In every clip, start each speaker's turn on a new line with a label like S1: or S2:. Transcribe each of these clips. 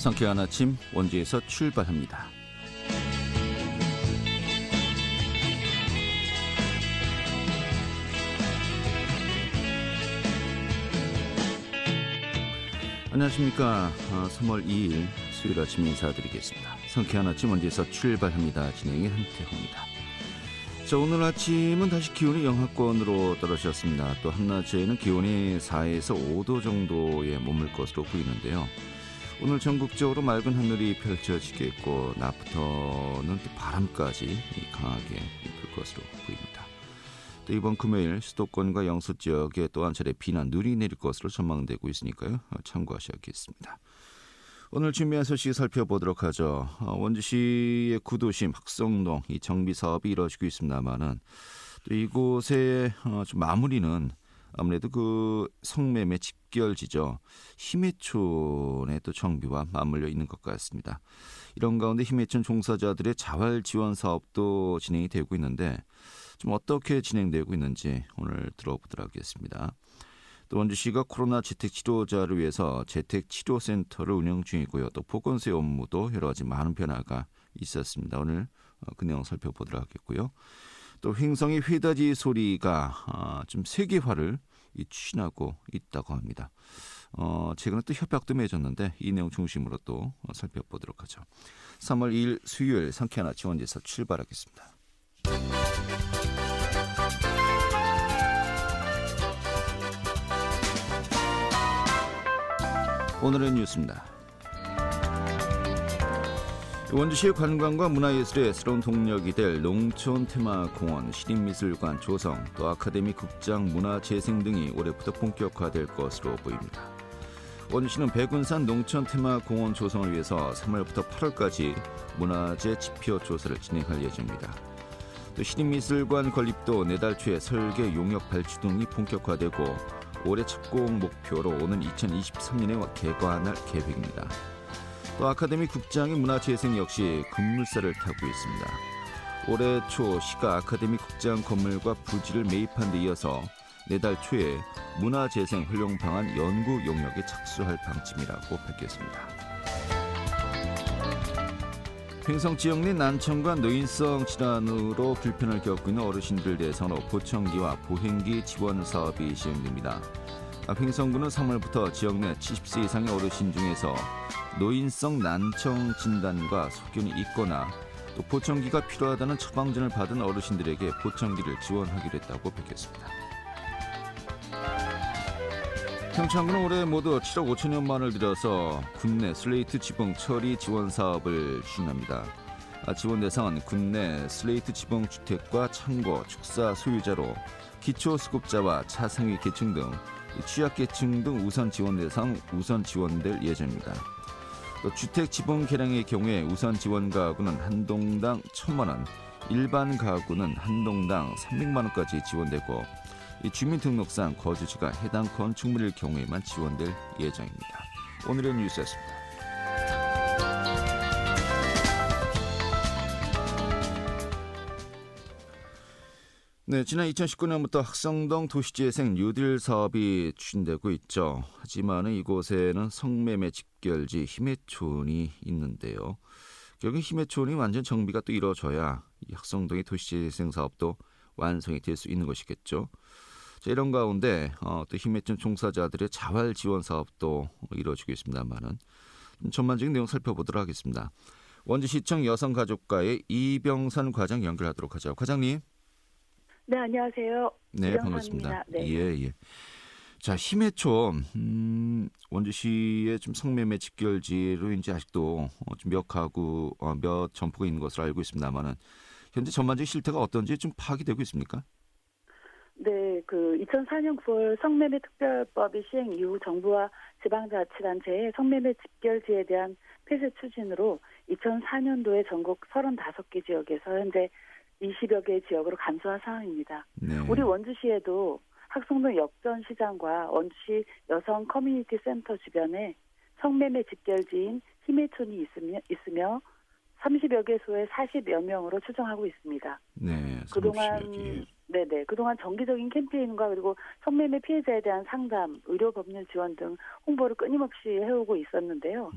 S1: 상쾌한 아침 원주에서 출발합니다. 안녕하십니까. 3월 2일 수요일 아침 인사드리겠습니다. 상쾌한 아침 원주에서 출발합니다. 진행의 한태호입니다. 자, 오늘 아침은 다시 기온이 영하권으로 떨어졌습니다. 또 한낮에는 기온이 4에서 5도 정도에 머물 것으로 보이는데요. 오늘 전국적으로 맑은 하늘이 펼쳐지겠고 낮부터는 또 바람까지 강하게 불 것으로 보입니다. 또 이번 금요일 수도권과 영서 지역에 또 한 차례 비나 눈이 내릴 것으로 전망되고 있으니까요. 참고하셔야겠습니다. 오늘 준비한 소식 살펴보도록 하죠. 원주시의 구도심 학성동 이 정비 사업이 이루어지고 있습니다만은 또 이곳의 좀 마무리는 아무래도 그 성매매 집결지죠. 힘해촌의 또 정비와 맞물려 있는 것 같습니다. 이런 가운데 힘해촌 종사자들의 자활 지원 사업도 진행이 되고 있는데 좀 어떻게 진행되고 있는지 오늘 들어보도록 하겠습니다. 또 원주시가 코로나 재택치료자를 위해서 재택치료센터를 운영 중이고요. 또 보건소 업무도 여러 가지 많은 변화가 있었습니다. 오늘 그 내용 살펴보도록 하겠고요. 또 횡성의 회다지 소리가 좀 세계화를 추진하고 있다고 합니다. 최근에 또 협약도 맺었는데 이 내용 중심으로 또 살펴보도록 하죠. 3월 2일 수요일 상쾌한 아침 원주에서 출발하겠습니다. 오늘의 뉴스입니다. 원주시의 관광과 문화예술의 새로운 동력이 될 농촌테마공원, 시립미술관 조성, 또 아카데미 극장 문화재생 등이 올해부터 본격화될 것으로 보입니다. 원주시는 백운산 농촌테마공원 조성을 위해서 3월부터 8월까지 문화재 지표 조사를 진행할 예정입니다. 또 시립미술관 건립도 내달 초에 설계 용역 발주 등이 본격화되고 올해 착공 목표로 오는 2023년에 개관할 계획입니다. 또 아카데미 국장의 문화재생 역시 급물살을 타고 있습니다. 올해 초 시가 아카데미 국장 건물과 부지를 매입한 데 이어서 내달 초에 문화재생 활용 방안 연구 용역에 착수할 방침이라고 밝혔습니다. 횡성 지역 내 난청과 노인성 질환으로 불편을 겪고 있는 어르신들 대상으로 보청기와 보행기 지원 사업이 시행됩니다. 횡성구는 3월부터 지역 내 70세 이상의 어르신 중에서 노인성 난청 진단과 소견이 있거나 또 보청기가 필요하다는 처방전을 받은 어르신들에게 보청기를 지원하기로 했다고 밝혔습니다. 평창군은 올해 모두 7억 5천여만 원을 들여서 군내 슬레이트 지붕 처리 지원 사업을 추진합니다. 지원 대상은 군내 슬레이트 지붕 주택과 창고, 축사 소유자로 기초수급자와 차상위 계층 등 취약계층 등 우선 지원 대상 우선 지원될 예정입니다. 또 주택 지붕 개량의 경우에 우선 지원 가구는 한 동당 1,000만 원, 일반 가구는 한 동당 300만 원까지 지원되고 주민등록상 거주지가 해당 건축물일 경우에만 지원될 예정입니다. 오늘의 뉴스였습니다. 네, 지난 2019년부터 학성동 도시재생 뉴딜 사업이 추진되고 있죠. 하지만 이곳에는 성매매 집결지 힘해촌이 있는데요. 결국 힘해촌이 완전 정비가 또 이루어져야 이 학성동의 도시재생 사업도 완성이 될 수 있는 것이겠죠. 자, 이런 가운데 또 힘해촌 종사자들의 자활 지원 사업도 이루어지고 있습니다만은 전반적인 내용 살펴보도록 하겠습니다. 원주시청 여성가족과의 이병선 과장 연결하도록 하죠. 과장님.
S2: 네, 안녕하세요.
S1: 네, 반갑습니다. 네. 예. 자, 힘해촌 원주시의 좀 성매매 집결지로 이제 아직도 좀 몇 가구 몇 점포가 있는 것으로 알고 있습니다만은 현재 전반적인 실태가 어떤지 좀 파악이 되고 있습니까?
S2: 네, 2004년 9월 성매매 특별법이 시행 이후 정부와 지방자치단체의 성매매 집결지에 대한 폐쇄 추진으로 2004년도에 전국 35개 지역에서 현재 20여 개 지역으로 감소한 상황입니다. 네. 우리 원주시에도 학성동 역전시장과 원주시 여성 커뮤니티 센터 주변에 성매매 집결지인 힘해촌이 있으며 30여 개소에 40여 명으로 추정하고 있습니다.
S1: 네,
S2: 그동안 네네. 그동안 정기적인 캠페인과 그리고 성매매 피해자에 대한 상담, 의료 법률 지원 등 홍보를 끊임없이 해오고 있었는데요.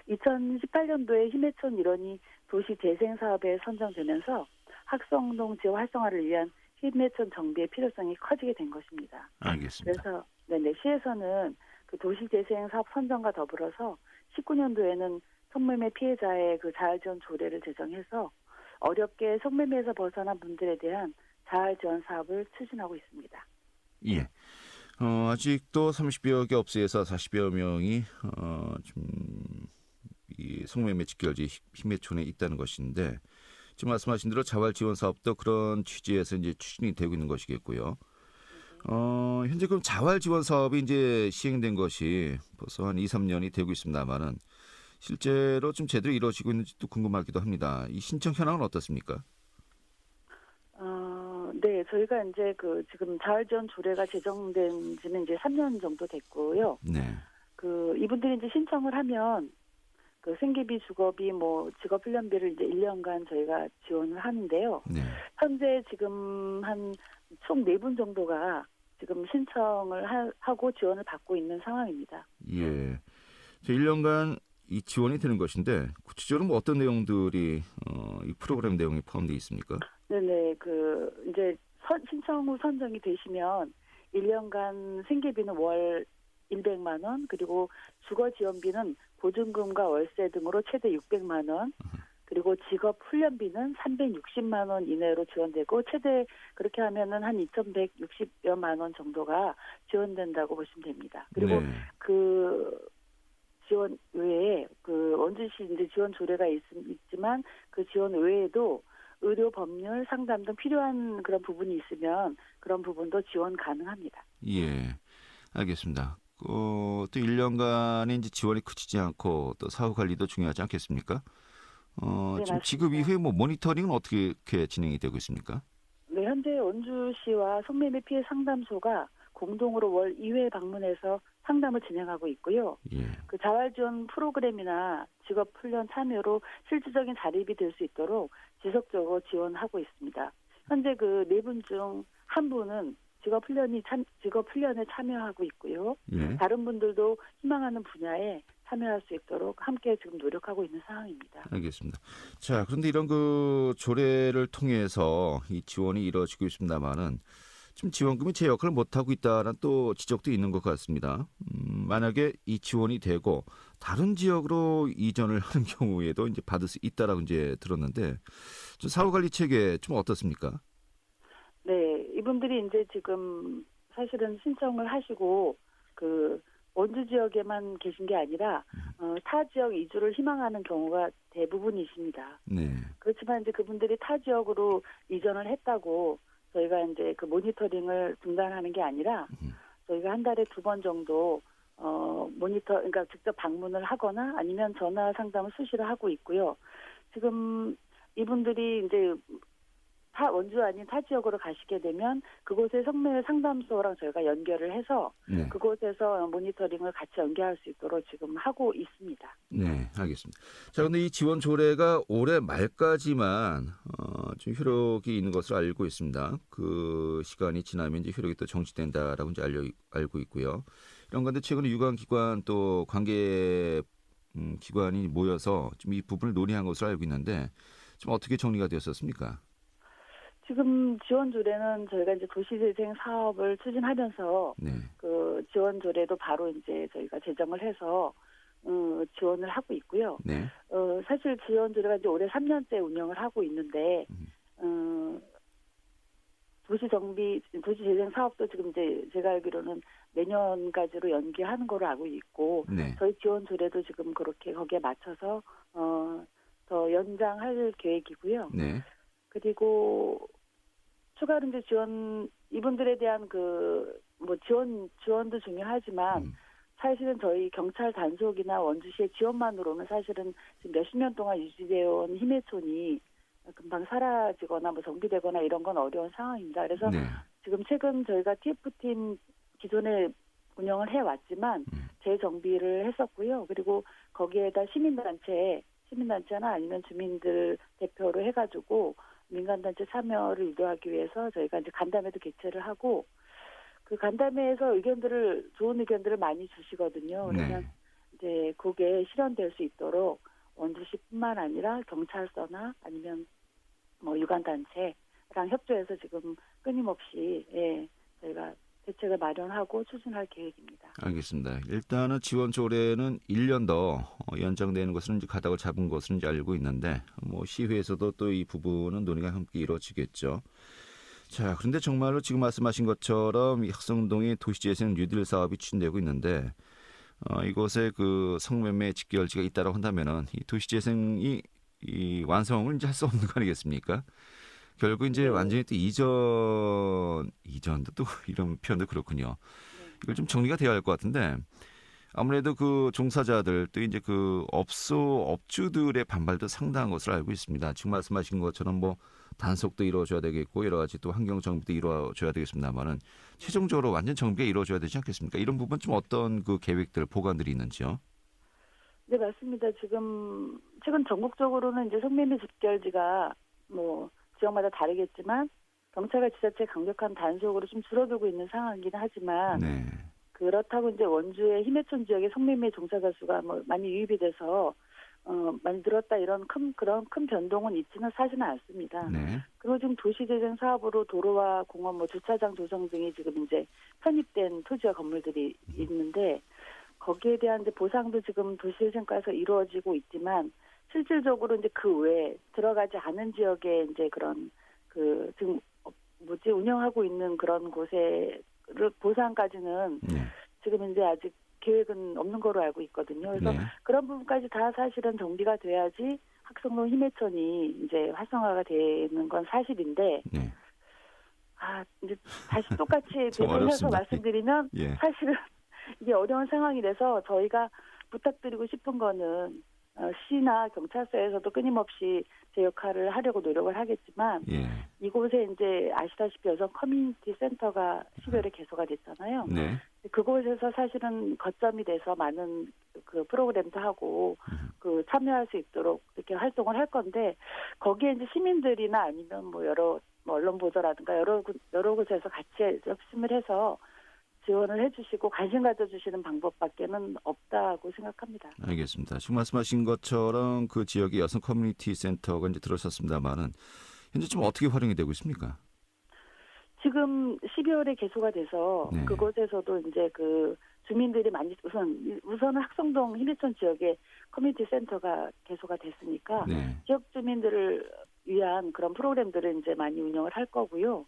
S2: 2018년도에 힘해촌 일원이 도시 재생 사업에 선정되면서 학성동 지역 활성화를 위한 힘해촌 정비의 필요성이 커지게 된 것입니다.
S1: 알겠습니다.
S2: 그래서 네네 시에서는 그 도시 재생 사업 선정과 더불어서 19년도에는 성매매 피해자의 그 자활 지원 조례를 제정해서 어렵게 성매매에서 벗어난 분들에 대한 자활 지원 사업을 추진하고 있습니다.
S1: 예. 아직도 30여 개 업소에서 40여 명이 좀 이 성매매 직결지 힘해촌에 있다는 것인데 지금 말씀하신 대로 자활 지원 사업도 그런 취지에서 이제 추진이 되고 있는 것이겠고요. 현재 그럼 자활 지원 사업이 이제 시행된 것이 벌써 한 2, 3년이 되고 있습니다만은 실제로 좀 제대로 이루어지고 있는지도 궁금하기도 합니다. 이 신청 현황은 어떻습니까?
S2: 네, 저희가 이제 그 지금 자활 지원 조례가 제정된 지는 이제 3년 정도 됐고요.
S1: 네.
S2: 그 이분들이 이제 신청을 하면 그 생계비, 주거비, 뭐 직업훈련비를 이제 1년간 저희가 지원을 하는데요.
S1: 네.
S2: 현재 지금 한 총 4분 정도가 지금 신청을 하고 지원을 받고 있는 상황입니다.
S1: 예. 1년간 이 지원이 되는 것인데 구체적으로 뭐 어떤 내용들이 이 프로그램 내용이 포함되어 있습니까?
S2: 네네, 그 이제 신청 후 선정이 되시면 1년간 생계비는 월 100만 원, 그리고 주거 지원비는 보증금과 월세 등으로 최대 600만 원, 그리고 직업 훈련비는 360만 원 이내로 지원되고 최대 그렇게 하면은 한 2,160여만 원 정도가 지원된다고 보시면 됩니다. 그리고
S1: 네.
S2: 그 지원 외에 그 원주시 이제 지원 조례가 있지만 그 지원 외에도 의료 법률 상담 등 필요한 그런 부분이 있으면 그런 부분도 지원 가능합니다.
S1: 예. 알겠습니다. 또 1년간의 이제 지원이 그치지 않고 또 사후 관리도 중요하지 않겠습니까?
S2: 네,
S1: 지금 지급
S2: 맞습니다.
S1: 이후에 뭐 모니터링은 어떻게 진행이 되고 있습니까?
S2: 네, 현재 원주시와 성매매 피해 상담소가 공동으로 월 2회 방문해서 상담을 진행하고 있고요.
S1: 예.
S2: 그 자활 지원 프로그램이나 직업 훈련 참여로 실질적인 자립이 될 수 있도록 지속적으로 지원하고 있습니다. 현재 그 4분 중 한 분은 직업 훈련에 참여하고 있고요.
S1: 예.
S2: 다른 분들도 희망하는 분야에 참여할 수 있도록 함께 지금 노력하고 있는 상황입니다.
S1: 알겠습니다. 자, 그런데 이런 그 조례를 통해서 이 지원이 이루어지고 있습니다만은 지금 지원금이 제 역할을 못하고 있다는 또 지적도 있는 것 같습니다. 만약에 이 지원이 되고 다른 지역으로 이전을 하는 경우에도 이제 받을 수 있다라고 이제 들었는데 좀 사후관리 체계 좀 어떻습니까?
S2: 네, 이분들이 이제 지금 사실은 신청을 하시고 그 원주 지역에만 계신 게 아니라 타 지역 이주를 희망하는 경우가 대부분이십니다.
S1: 네.
S2: 그렇지만 이제 그분들이 타 지역으로 이전을 했다고 저희가 이제 그 모니터링을 중단하는 게 아니라 저희가 한 달에 2번 정도 그러니까 직접 방문을 하거나 아니면 전화 상담을 수시로 하고 있고요. 지금 이분들이 이제 원주 아닌 타 지역으로 가시게 되면 그곳의 성매매 상담소랑 저희가 연결을 해서
S1: 네.
S2: 그곳에서 모니터링을 같이 연계할 수 있도록 지금 하고 있습니다.
S1: 네, 알겠습니다. 자, 근데 이 지원 조례가 올해 말까지만 좀 효력이 있는 것으로 알고 있습니다. 그 시간이 지나면 이제 효력이 또 정지된다라고 이제 알고 있고요. 이런 건데 최근에 유관기관 또 관계 기관이 모여서 좀 이 부분을 논의한 것으로 알고 있는데 좀 어떻게 정리가 되었었습니까?
S2: 지금 지원 조례는 저희가 이제 도시재생 사업을 추진하면서
S1: 네.
S2: 그 지원 조례도 바로 이제 저희가 제정을 해서 지원을 하고 있고요.
S1: 네.
S2: 사실 지원 조례가 이제 올해 3년째 운영을 하고 있는데 도시재생 사업도 지금 이제 제가 알기로는 내년까지로 연기하는 걸로 알고 있고
S1: 네.
S2: 저희 지원 조례도 지금 그렇게 거기에 맞춰서 더 연장할 계획이고요.
S1: 네.
S2: 그리고 추가로 이제 이분들에 대한 지원도 중요하지만 사실은 저희 경찰 단속이나 원주시의 지원만으로는 사실은 지금 몇십 년 동안 유지되어 온 힘해촌이 금방 사라지거나 뭐 정비되거나 이런 건 어려운 상황입니다. 그래서
S1: 네.
S2: 지금 최근 저희가 TF팀 기존에 운영을 해왔지만 재정비를 했었고요. 그리고 거기에다 시민단체나 아니면 주민들 대표로 해가지고 민간단체 참여를 유도하기 위해서 저희가 이제 간담회도 개최를 하고 그 간담회에서 좋은 의견들을 많이 주시거든요. 그러면
S1: 네.
S2: 이제 그게 실현될 수 있도록 원주시뿐만 아니라 경찰서나 아니면 뭐 유관단체랑 협조해서 지금 끊임없이 저희가 대책을 마련하고 추진할 계획입니다.
S1: 알겠습니다. 일단은 지원 조례는 1년 더 연장되는 것은 이제 가닥을 잡은 것은 이제 알고 있는데 뭐 시회에서도 또 이 부분은 논의가 함께 이루어지겠죠. 자, 그런데 정말로 지금 말씀하신 것처럼 이 학성동의 도시재생 뉴딜 사업이 추진되고 있는데 이곳에 그 성매매 직결지가 있다고 한다면은 이 도시재생이 이 완성을 이제 할 수 없는 거 아니겠습니까? 결국 이제
S2: 네.
S1: 완전히 또 이전도 또 이런 표현도 그렇군요.
S2: 네.
S1: 이걸 좀 정리가 돼야 할 것 같은데 아무래도 그 종사자들 또 이제 그 업주들의 반발도 상당한 것으로 알고 있습니다. 지금 말씀하신 것처럼 뭐 단속도 이루어져야 되겠고 여러 가지 또 환경 정비도 이루어져야 되겠습니다만은 최종적으로 완전 정비가 이루어져야 되지 않겠습니까? 이런 부분 좀 어떤 그 계획들 보관들이 있는지요?
S2: 네, 맞습니다. 지금 최근 전국적으로는 이제 성매매 집결지가 뭐 지역마다 다르겠지만 경찰과 지자체 강력한 단속으로 좀 줄어들고 있는 상황이긴 하지만
S1: 네,
S2: 그렇다고 이제 원주의 힘해촌 지역의 성매매 종사자 수가 뭐 많이 유입이 돼서 많이 늘었다 이런 그런 큰 변동은 있지는 사실은 않습니다.
S1: 네,
S2: 그리고 지금 도시재생 사업으로 도로와 공원, 뭐 주차장 조성 등이 지금 이제 편입된 토지와 건물들이 있는데 거기에 대한 이제 보상도 지금 도시재생과에서 이루어지고 있지만 실질적으로 이제 그 외에 들어가지 않은 지역에 이제 그런 그 지금 운영하고 있는 그런 곳에를 보상까지는
S1: 네,
S2: 지금 이제 아직 계획은 없는 거로 알고 있거든요. 그래서
S1: 네,
S2: 그런 부분까지 다 사실은 정비가 돼야지 학성동 힘해촌이 이제 활성화가 되는 건 사실인데
S1: 네.
S2: 이제 다시 똑같이
S1: 좀
S2: 되돌려서
S1: 어렵습니다.
S2: 말씀드리면
S1: 예,
S2: 사실은 이게 어려운 상황이라서 저희가 부탁드리고 싶은 거는 시나 경찰서에서도 끊임없이 제 역할을 하려고 노력을 하겠지만
S1: 예,
S2: 이곳에 이제 아시다시피 여성 커뮤니티 센터가 12월에 개소가 됐잖아요.
S1: 네,
S2: 그곳에서 사실은 거점이 돼서 많은 그 프로그램도 하고 그 참여할 수 있도록 이렇게 활동을 할 건데 거기에 이제 시민들이나 아니면 뭐 여러 뭐 언론 보도라든가 여러 곳에서 같이 협심을 해서 지원을 해주시고 관심 가져주시는 방법밖에는 없다고 생각합니다.
S1: 알겠습니다. 지금 말씀하신 것처럼 그 지역의 여성 커뮤니티 센터가 이제 들어섰습니다만은 현재 좀 어떻게 활용이 되고 있습니까?
S2: 지금 12월에 개소가 돼서
S1: 네.
S2: 그곳에서도 이제 그 주민들이 많이 우선은 학성동 힘해촌 지역에 커뮤니티 센터가 개소가 됐으니까
S1: 네.
S2: 지역 주민들을 위한 그런 프로그램들을 이제 많이 운영을 할 거고요.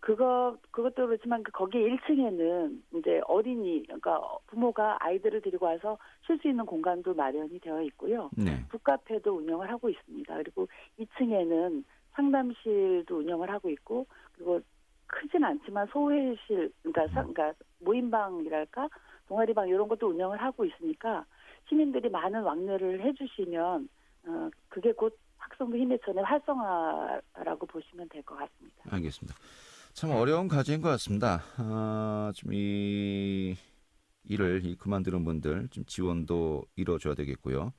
S2: 그것도 그렇지만 거기 1층에는 이제 그러니까 부모가 아이들을 데리고 와서 쉴 수 있는 공간도 마련이 되어 있고요.
S1: 네.
S2: 북카페도 운영을 하고 있습니다. 그리고 2층에는 상담실도 운영을 하고 있고, 그리고 크진 않지만 소회실, 그러니까 모임방이랄까, 동아리방 이런 것도 운영을 하고 있으니까 시민들이 많은 왕래를 해주시면 그게 곧 학성도 힘해촌의 활성화라고 보시면 될 것 같습니다.
S1: 알겠습니다. 참 어려운 과제인 것 같습니다. 좀 이 일을 그만두는 분들 좀 지원도 이루어줘야 되겠고요.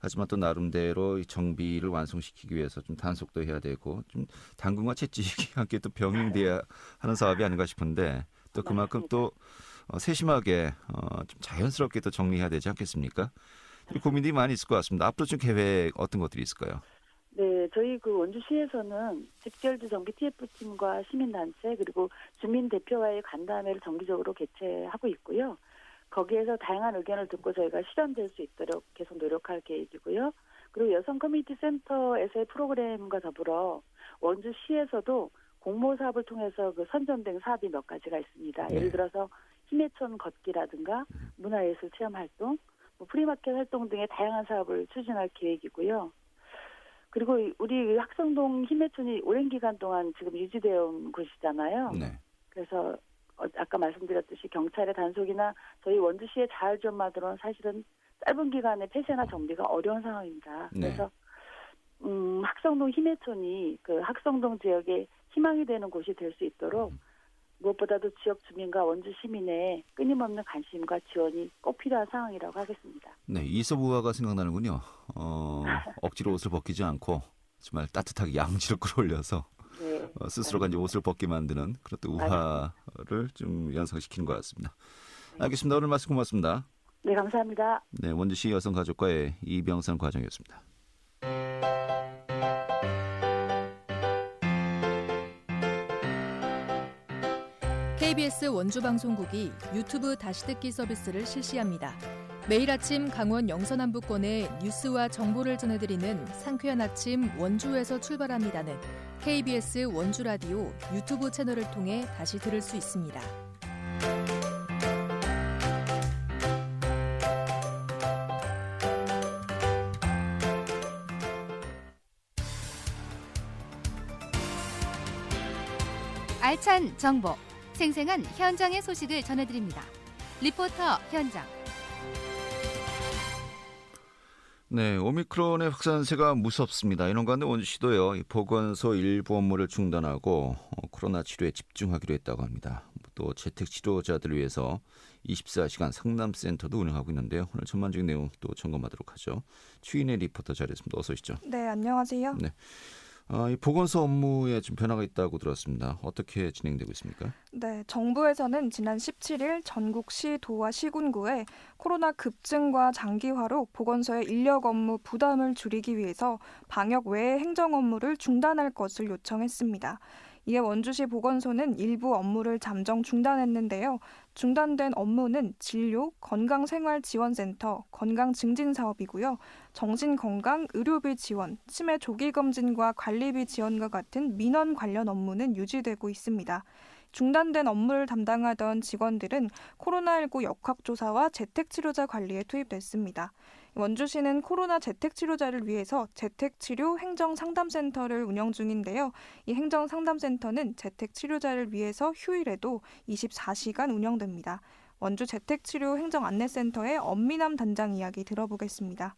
S1: 하지만 또 나름대로 이 정비를 완성시키기 위해서 좀 단속도 해야 되고 좀 당근과 채찍이 함께 또 병행돼야 하는 사업이 아닌가 싶은데 또 그만큼
S2: 맞습니다.
S1: 또 세심하게 좀 자연스럽게 또 정리해야 되지 않겠습니까? 고민이 많이 있을 것 같습니다. 앞으로 좀 계획 어떤 것들이 있을까요?
S2: 네, 저희 그 원주시에서는 집결지 정비 TF팀과 시민단체 그리고 주민 대표와의 간담회를 정기적으로 개최하고 있고요. 거기에서 다양한 의견을 듣고 저희가 실현될 수 있도록 계속 노력할 계획이고요. 그리고 여성 커뮤니티 센터에서의 프로그램과 더불어 원주시에서도 공모 사업을 통해서 그 선정된 사업이 몇 가지가 있습니다.
S1: 네.
S2: 예를 들어서 힘해촌 걷기라든가 문화예술 체험 활동, 뭐 프리마켓 활동 등의 다양한 사업을 추진할 계획이고요. 그리고 우리 학성동 힘해촌이 오랜 기간 동안 지금 유지되어 온 곳이잖아요.
S1: 네.
S2: 그래서 아까 말씀드렸듯이 경찰의 단속이나 저희 원주시의 자활 지원만으로는 사실은 짧은 기간에 폐쇄나 정비가 어려운 상황입니다.
S1: 네.
S2: 그래서 학성동 힘해촌이 그 학성동 지역의 희망이 되는 곳이 될 수 있도록 무엇보다도 지역 주민과 원주 시민의 끊임없는 관심과 지원이 꼭 필요한 상황이라고 하겠습니다.
S1: 네, 이솝우화가 생각나는군요. 억지로 옷을 벗기지 않고 정말 따뜻하게 양지로 끌어올려서
S2: 네.
S1: 스스로가 이제 옷을 벗게 만드는 그런 또 우화를 좀 연상시키는 것 같습니다. 알겠습니다. 오늘 말씀 고맙습니다.
S2: 네, 감사합니다.
S1: 네, 원주시 여성가족과의 이병선 과정이었습니다.
S3: KBS 원주방송국이 유튜브 다시 듣기 서비스를 실시합니다. 매일 아침 강원 영서남부권의 뉴스와 정보를 전해드리는 상쾌한 아침 원주에서 출발합니다는 KBS 원주라디오 유튜브 채널을 통해 다시 들을 수 있습니다.
S4: 알찬 정보, 생생한 현장의 소식을 전해드립니다. 리포터 현장.
S1: 네, 오미크론의 확산세가 무섭습니다. 이런 가운데 원주시도요, 이 보건소 일부 업무를 중단하고 코로나 치료에 집중하기로 했다고 합니다. 또 재택 치료자들을 위해서 24시간 상담센터도 운영하고 있는데요. 오늘 전반적인 내용 또 점검하도록 하죠. 추인의 리포터 자리했습니다. 어서 오시죠.
S5: 네, 안녕하세요.
S1: 네. 이 보건소 업무에 좀 변화가 있다고 들었습니다. 어떻게 진행되고 있습니까?
S5: 네, 정부에서는 지난 17일 전국 시, 도와 시군구에 코로나 급증과 장기화로 보건소의 인력 업무 부담을 줄이기 위해서 방역 외의 행정 업무를 중단할 것을 요청했습니다. 이에 원주시 보건소는 일부 업무를 잠정 중단했는데요. 중단된 업무는 진료, 건강생활지원센터, 건강증진사업이고요. 정신건강, 의료비 지원, 치매 조기검진과 관리비 지원과 같은 민원 관련 업무는 유지되고 있습니다. 중단된 업무를 담당하던 직원들은 코로나19 역학조사와 재택치료자 관리에 투입됐습니다. 원주시는 코로나 재택치료자를 위해서 재택치료 행정상담센터를 운영 중인데요. 이 행정상담센터는 재택치료자를 위해서 휴일에도 24시간 운영됩니다. 원주 재택치료 행정안내센터의 엄미남 단장 이야기 들어보겠습니다.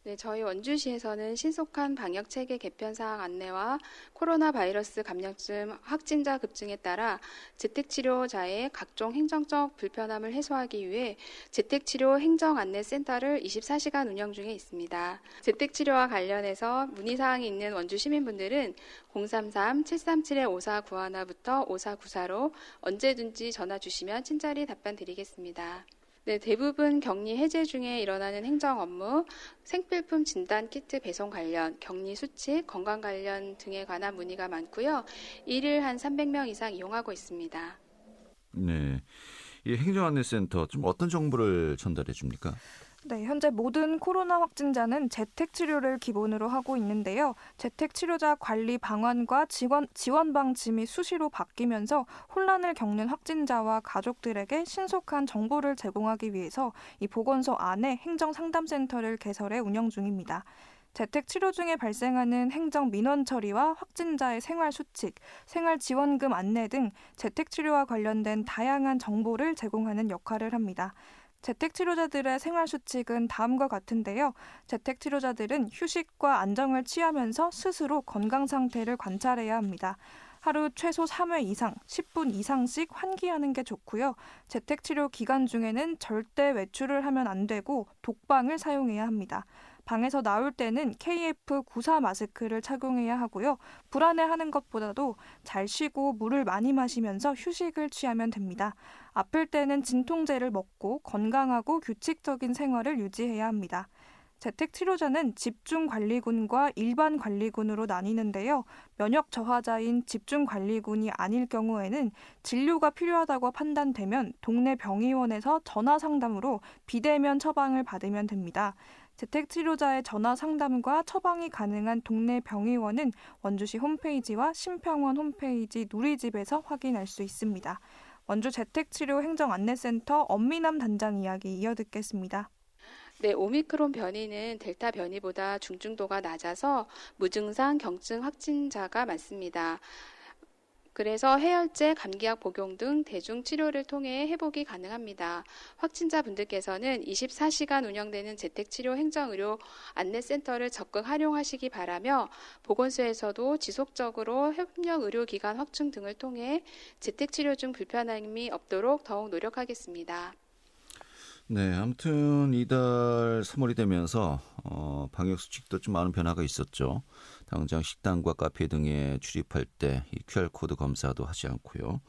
S6: 네, 저희 원주시에서는 신속한 방역체계 개편 사항 안내와 코로나 바이러스 감염증 확진자 급증에 따라 재택치료자의 각종 행정적 불편함을 해소하기 위해 재택치료 행정안내센터를 24시간 운영 중에 있습니다. 재택치료와 관련해서 문의사항이 있는 원주 시민분들은 033-737-5491부터 5494로 언제든지 전화 주시면 친절히 답변 드리겠습니다. 네, 대부분 격리 해제 중에 일어나는 행정 업무, 생필품 진단 키트 배송 관련, 격리 수칙, 건강 관련 등에 관한 문의가 많고요. 일일 한 300명 이상 이용하고 있습니다.
S1: 네, 이 행정안내센터 좀 어떤 정보를 전달해 줍니까?
S5: 네, 현재 모든 코로나 확진자는 재택치료를 기본으로 하고 있는데요. 재택치료자 관리 방안과 지원 방침이 수시로 바뀌면서 혼란을 겪는 확진자와 가족들에게 신속한 정보를 제공하기 위해서 이 보건소 안에 행정상담센터를 개설해 운영 중입니다. 재택치료 중에 발생하는 행정 민원 처리와 확진자의 생활수칙, 생활지원금 안내 등 재택치료와 관련된 다양한 정보를 제공하는 역할을 합니다. 재택치료자들의 생활수칙은 다음과 같은데요. 재택치료자들은 휴식과 안정을 취하면서 스스로 건강 상태를 관찰해야 합니다. 하루 최소 3회 이상, 10분 이상씩 환기하는 게 좋고요. 재택치료 기간 중에는 절대 외출을 하면 안 되고 독방을 사용해야 합니다. 방에서 나올 때는 KF94 마스크를 착용해야 하고요. 불안해하는 것보다도 잘 쉬고 물을 많이 마시면서 휴식을 취하면 됩니다. 아플 때는 진통제를 먹고 건강하고 규칙적인 생활을 유지해야 합니다. 재택치료자는 집중관리군과 일반관리군으로 나뉘는데요. 면역 저하자인 집중관리군이 아닐 경우에는 진료가 필요하다고 판단되면 동네 병의원에서 전화상담으로 비대면 처방을 받으면 됩니다. 재택치료자의 전화 상담과 처방이 가능한 동네 병의원은 원주시 홈페이지와 심평원 홈페이지 누리집에서 확인할 수 있습니다. 원주 재택치료 행정안내센터 엄미남 단장 이야기 이어듣겠습니다.
S6: 네, 오미크론 변이는 델타 변이보다 중증도가 낮아서 무증상 경증 확진자가 많습니다. 그래서 해열제, 감기약 복용 등 대중치료를 통해 회복이 가능합니다. 확진자분들께서는 24시간 운영되는 재택치료 행정의료 안내센터를 적극 활용하시기 바라며 보건소에서도 지속적으로 협력의료기관 확충 등을 통해 재택치료 중 불편함이 없도록 더욱 노력하겠습니다.
S1: 네, 아무튼 이달 3월이 되면서 방역 수칙도 좀 많은 변화가 있었죠. 당장 식당과 카페 등에 출입할 때 이 QR코드 검사도 하지 않고요.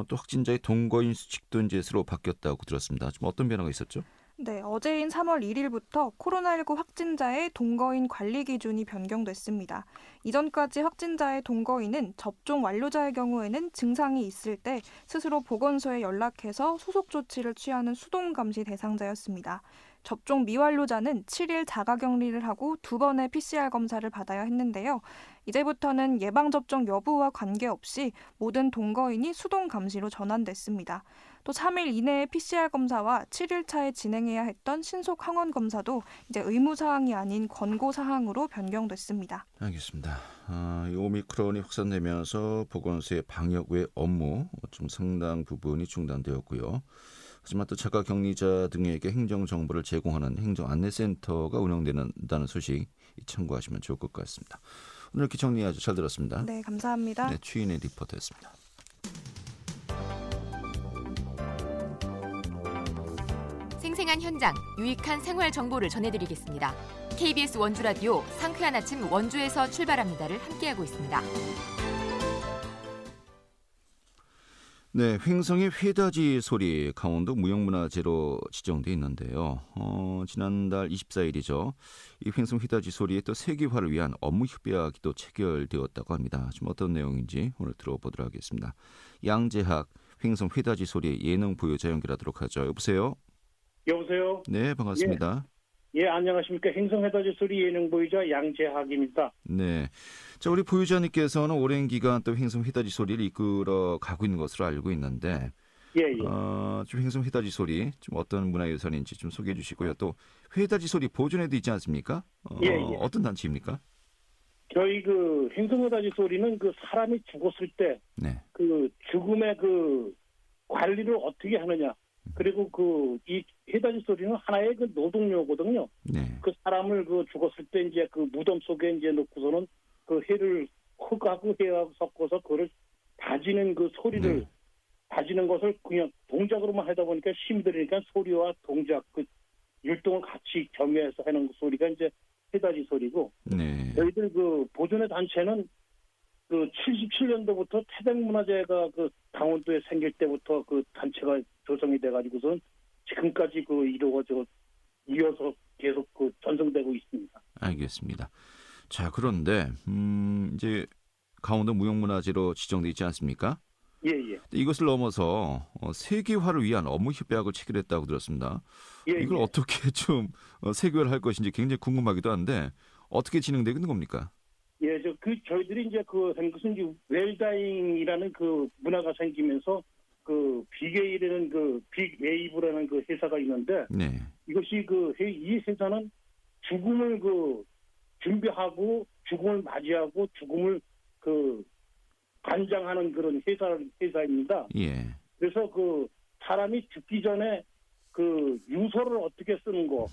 S1: 또 확진자의 동거인 수칙도 이제 새로 바뀌었다고 들었습니다. 좀 어떤 변화가 있었죠?
S5: 네, 어제인 3월 1일부터 코로나19 확진자의 동거인 관리 기준이 변경됐습니다. 이전까지 확진자의 동거인은 접종 완료자의 경우에는 증상이 있을 때 스스로 보건소에 연락해서 소속 조치를 취하는 수동 감시 대상자였습니다. 접종 미완료자는 7일 자가격리를 하고 2번의 PCR 검사를 받아야 했는데요. 이제부터는 예방접종 여부와 관계없이 모든 동거인이 수동 감시로 전환됐습니다. 또 3일 이내에 PCR 검사와 7일 차에 진행해야 했던 신속 항원 검사도 이제 의무사항이 아닌 권고사항으로 변경됐습니다.
S1: 알겠습니다. 이 오미크론이 확산되면서 보건소의 방역 외 업무 좀 상당 부분이 중단되었고요. 하지만 또 자가격리자 등에게 행정정보를 제공하는 행정안내센터가 운영된다는 소식 참고하시면 좋을 것 같습니다. 오늘 이렇게 정리 아주 잘 들었습니다.
S5: 네, 감사합니다.
S1: 네, 추인의 리포터였습니다.
S7: 생생한 현장, 유익한 생활 정보를 전해드리겠습니다. KBS 원주라디오 상쾌한 아침 원주에서 출발합니다를 함께하고 있습니다.
S1: 네, 횡성의 회다지 소리 강원도 무형문화재로 지정돼 있는데요. 지난달 24일이죠. 이 횡성 회다지 소리의 또 세계화를 위한 업무 협약이 또 체결되었다고 합니다. 지금 어떤 내용인지 오늘 들어보도록 하겠습니다. 양재학 횡성 회다지 소리 예능 부여자 연결하도록 하죠. 여보세요?
S8: 여보세요?
S1: 네, 반갑습니다.
S8: 예, 안녕하십니까. 행성해다지 소리 예능 보유자 양재학입니다.
S1: 네. 자, 우리 보유자님께서는 오랜 기간 또 횡성 회다지 소리를 이끌어 가고 있는 것으로 알고 있는데,
S8: 예.
S1: 좀 횡성 회다지 소리 좀 어떤 문화유산인지 좀 소개해 주시고요. 또 회다지 소리 보존에도 있지 않습니까?
S8: 예.
S1: 어떤 단체입니까?
S8: 저희 그 행성해다지 소리는 그 사람이 죽었을 때
S1: 네.
S8: 그 죽음의 그 관리를 어떻게 하느냐. 그리고 그 이 해다지 소리는 하나의 그 노동요거든요.
S1: 네.
S8: 그 사람을 그 죽었을 때 이제 그 무덤 속에 이제 놓고서는 그 해를 흙하고 해하고 섞어서 그걸 다지는 그 소리를
S1: 네.
S8: 다지는 것을 그냥 동작으로만 하다 보니까 힘이 들으니까 소리와 동작 그 율동을 같이 겸해서 하는 그 소리가 이제 해다지 소리고
S1: 네.
S8: 저희들 그 보존의 단체는 그 77년도부터 태백문화재가 그 강원도에 생길 때부터 그 단체가 조성이 돼가지고선 지금까지 그 이어서 계속 그 전성되고 있습니다.
S1: 알겠습니다. 자, 그런데 이제 강원도 무형문화재로 지정돼 있지 않습니까?
S8: 예.
S1: 이것을 넘어서 세계화를 위한 업무 협약을 체결했다고 들었습니다.
S8: 예,
S1: 이걸
S8: 예.
S1: 어떻게 좀 세계화를 할 것인지 굉장히 궁금하기도 한데 어떻게 진행되고 있는 겁니까?
S8: 예, 저희들이 이제 그 한 것은 이제 웰다잉이라는 그 문화가 생기면서 그 빅웨이라는 그 빅웨이브라는 그 회사가 있는데
S1: 네.
S8: 이것이 이 회사는 죽음을 그 준비하고 죽음을 맞이하고 죽음을 그 관장하는 그런 회사입니다.
S1: 예.
S8: 그래서 그 사람이 죽기 전에 그 유서를 어떻게 쓰는 거,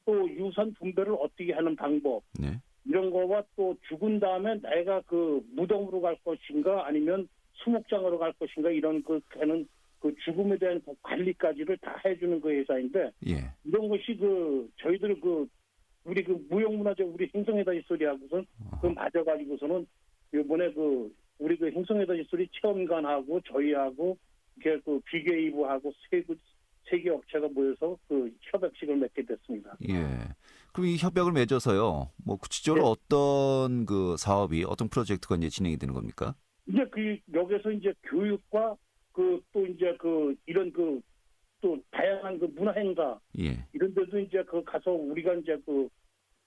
S8: 또 유산 분배를 어떻게 하는 방법,
S1: 네.
S8: 이런 거와 또 죽은 다음에 내가 그 무덤으로 갈 것인가 아니면 수목장으로 갈 것인가 이런 그 하는 그 죽음에 대한 그 관리까지를 다 해주는 그 회사인데
S1: 예.
S8: 이런 것이 그 저희들 그 우리 그 무형문화재 우리 행성해다지 소리하고선 그 맞아가지고서는 이번에 그 우리 그 행성해다지 소리 체험관하고 저희하고 이렇게 그 비게이브하고 세계 업체가 모여서 그 협약식을 맺게 됐습니다.
S1: 예. 그럼 이 협약을 맺어서요. 뭐 구체적으로
S8: 네.
S1: 어떤 그 사업이 어떤 프로젝트가 이제 진행이 되는 겁니까?
S8: 이제 그 여기서 이제 교육과 그 또 이제 그 이런 그 또 다양한 그 문화 행사
S1: 예.
S8: 이런 데도 이제 그 가서 우리가 이제 그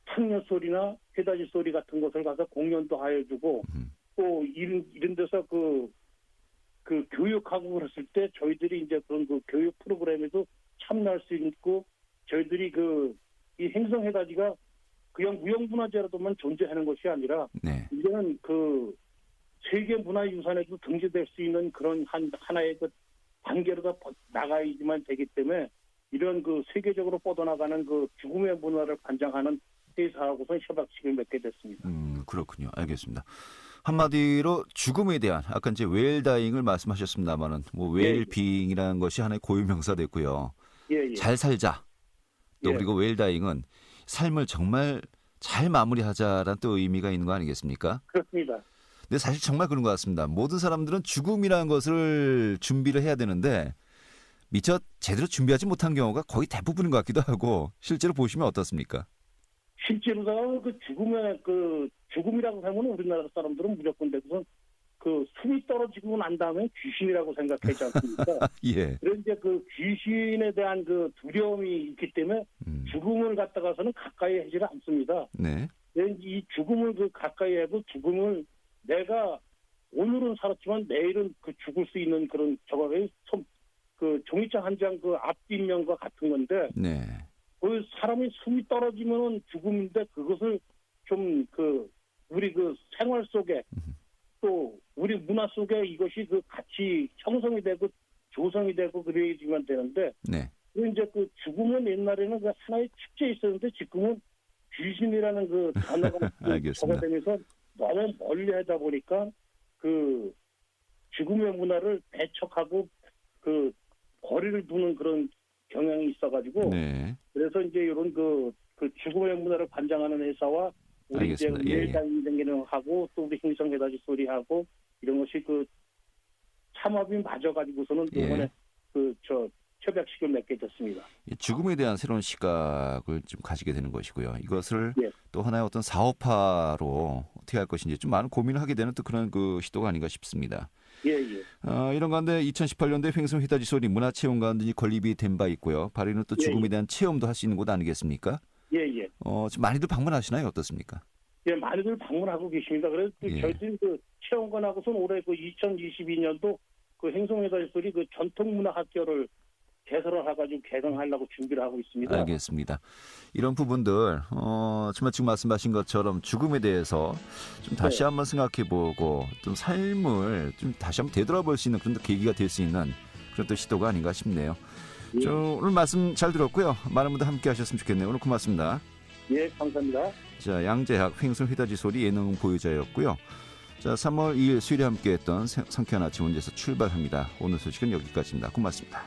S8: 창녀 소리나 해다지 소리 같은 것을 가서 공연도 하여주고 또 이런 데서 그 교육하고 그랬을 때 저희들이 이제 그런 그 교육 프로그램에도 참여할 수 있고 저희들이 그 이 행성해다지가 그냥 무형문화재라도만 존재하는 것이 아니라
S1: 네.
S8: 이제는 그 세계 문화유산에도 등재될 수 있는 그런 하나의 그 단계로 다 나가야지만 되기 때문에 이런 그 세계적으로 뻗어나가는 그 죽음의 문화를 관장하는 회사하고선 협약식을 맺게 됐습니다.
S1: 그렇군요. 알겠습니다. 한마디로 죽음에 대한 아까 이제 웰다잉을 말씀하셨습니다만은 뭐 웰빙이라는 것이 하나의 고유명사 됐고요.
S8: 예, 예.
S1: 잘 살자. 또
S8: 예.
S1: 그리고 웰다잉은 삶을 정말 잘 마무리하자라는 또 의미가 있는 거 아니겠습니까?
S8: 그렇습니다.
S1: 근데 사실 정말 그런 것 같습니다. 모든 사람들은 죽음이라는 것을 준비를 해야 되는데 미처 제대로 준비하지 못한 경우가 거의 대부분인 것 같기도 하고 실제로 보시면 어떻습니까?
S8: 실제로다가 그 죽음이라고 하면 우리나라 사람들은 무조건 대부분 그 숨이 떨어지고 난 다음에 귀신이라고 생각하지 않습니까?
S1: 예.
S8: 그런 이제 그 귀신에 대한 그 두려움이 있기 때문에 죽음을 갖다가서는 가까이 하지를 않습니다.
S1: 네.
S8: 이 죽음을 그 가까이 하고 죽음을 내가 오늘은 살았지만 내일은 그 죽을 수 있는 그런 저거의 그 종이장 한 장 그 앞뒷면과 같은 건데
S1: 네.
S8: 그 사람이 숨이 떨어지면은 죽음인데 그것을 좀 그 우리 그 생활 속에 또 우리 문화 속에 이것이 그 같이 형성이 되고 조성이 되고 그래야지만 되는데
S1: 네.
S8: 이제 그 죽음은 옛날에는 그 하나의 축제 있었는데 지금은 귀신이라는 그 단어가
S1: 알겠습니다.
S8: 되면서 너무 멀리 하다 보니까 그 죽음의 문화를 배척하고 그 거리를 두는 그런 경향이 있어가지고
S1: 네.
S8: 그래서 이제 이런 그 죽음의 문화를 관장하는 회사와 우리
S1: 알겠습니다.
S8: 이제
S1: 예, 예.
S8: 일당인생기는 하고 또 우리 행성해다지 소리하고 이런 것이 그 참합이 맞아가지고서는
S1: 예.
S8: 이번에 협약식을 맺게 됐습니다.
S1: 죽음에 대한 새로운 시각을 좀 가지게 되는 것이고요. 이것을
S8: 예.
S1: 또 하나의 어떤 사업화로 어떻게 할 것인지 좀 많은 고민을 하게 되는 또 그런 그 시도가 아닌가 싶습니다.
S8: 예, 예.
S1: 이런 가운데 2018년도에 횡성 휘다지 소리 문화체험 가운데 건립이 된 바 있고요. 발에는 또
S8: 예,
S1: 죽음에
S8: 예.
S1: 대한 체험도 할 수 있는 곳 아니겠습니까?
S8: 예, 예.
S1: 지금 많이들 방문하시나요? 어떻습니까?
S8: 예, 많이들 방문하고 계십니다. 그래서
S1: 예.
S8: 저희들이 그 체험관하고서는 올해 그 2022년도 그 행성회다지 소리 그 전통문화학교를 개설을 해가지고 개강하려고 준비를 하고 있습니다.
S1: 알겠습니다. 이런 부분들 정말 지금 말씀하신 것처럼 죽음에 대해서 좀 다시
S8: 네.
S1: 한번 생각해보고 좀 삶을 좀 다시 한번 되돌아볼 수 있는 그런 계기가 될 수 있는 그런 또 시도가 아닌가 싶네요.
S8: 예.
S1: 오늘 말씀 잘 들었고요. 많은 분들 함께 하셨으면 좋겠네요. 오늘 고맙습니다.
S8: 예, 감사합니다.
S1: 자, 양재학 횡성 휘다지 소리 예능 보유자였고요. 자, 3월 2일 수요일에 함께했던 상쾌한 아침 원제에서 출발합니다. 오늘 소식은 여기까지입니다. 고맙습니다.